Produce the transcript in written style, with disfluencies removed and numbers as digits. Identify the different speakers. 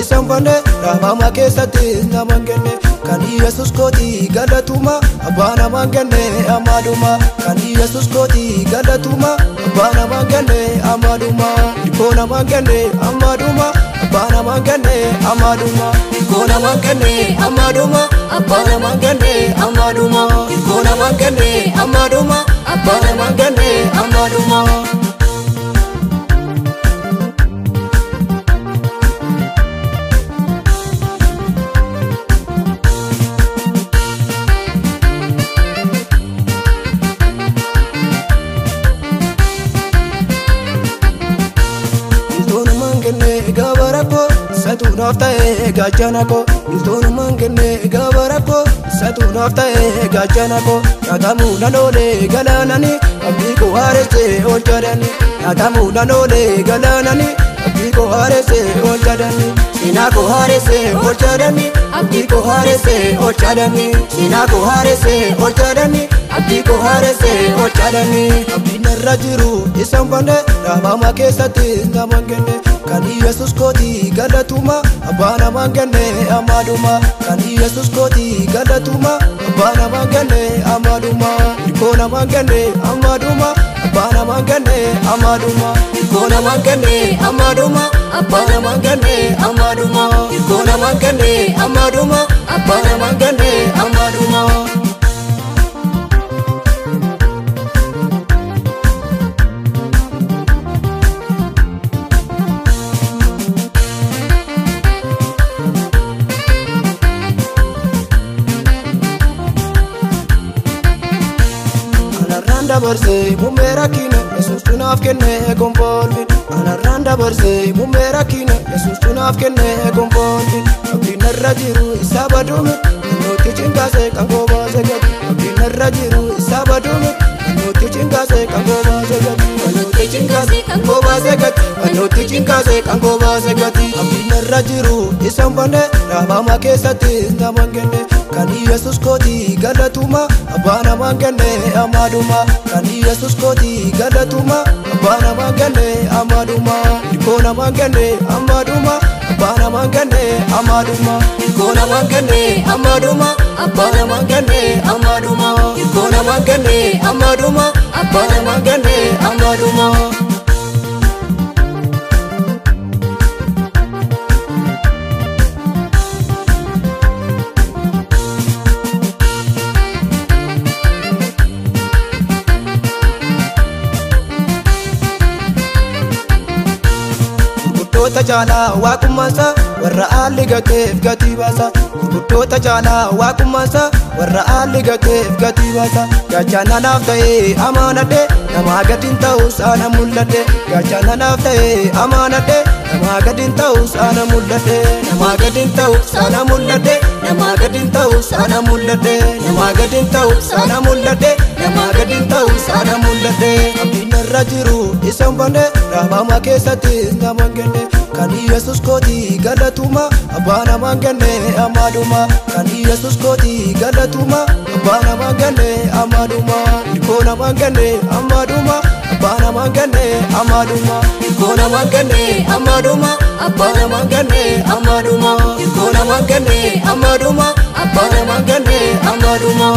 Speaker 1: isan bane Rama keessatti naman kenne kan Yesus kooti galatuma abbaa naman kenne amaduma kan Yesus kooti galatuma abbaa naman kenne amaduma ko naman kenne amaduma abbaa naman kenne amaduma ko naman kenne amaduma abbaa naman kenne amaduma ko naman kenne amaduma abbaa naman kenne amaduma gabarako satu nafta gajanako iltonu mangene gabarako satu nafta gajanako nagamu nanole galanani abiko harese oljadani nagamu nanole galanani abiko harese oljadani sinako harese oljadani abiko harese oljadani sinako harese oljadani abiko harese oljadani abina rajiru isambane Rama keessatti naman kenne kan Yesus kooti galatuma abbaa naman kenne amaduma kan Yesus kooti galatuma abbaa naman kenne amaduma ko naman kenne amaduma abbaa naman kenne amaduma ko naman kenne amaduma abbaa naman kenne amaduma ko naman kenne amaduma abbaa naman kenne amaduma Barse mumera kine Yesus tunaf kenne kombolvin Anaranda barse mumera kine Yesus tunaf kenne kombolvin Abdina rajiru isabadumi Noti chingase kangoba segati Abdina rajiru isabadumi Noti chingase kangoba segati Noti chingase kangoba segati Noti chingase kangoba segati Abdina rajiru isambane Rama keessatti naman kenne kan Yesus kooti galatuma abbaa naman kenne amaduma kan Yesus kooti galatuma abbaa naman kenne amaduma ko naman kenne amaduma abbaa naman kenne amaduma ko naman kenne amaduma abbaa naman kenne amaduma ko naman kenne amaduma abbaa naman kenne amaduma Tajala wakumasa warra aliga keef gati basa gurguddoota jala waaqummaasa warra aliga keef gati basa gachana naaf ta'e amaanadhe namaa gadin ta'us ana mul'adhe gachana naaf ta'e amaanadhe namaa gadin ta'us ana mul'adhe namaa gadin ta'us ana mul'adhe namaa gadin ta'us ana mul'adhe namaa gadin ta'us ana mul'adhe namaa gadin ta'us ana mul'adhe abdiin irra jiru isan bane raafama keessatti naman kenne kan Yesus kooti galatuma abbaa naman kenne amaduma kan Yesus kooti galatuma abbaa naman kenne amaduma ko naman kenne amaduma abbaa naman kenne amaduma ko naman kenne amaduma abbaa naman kenne amaduma ko naman kenne amaduma abbaa naman kenne amaduma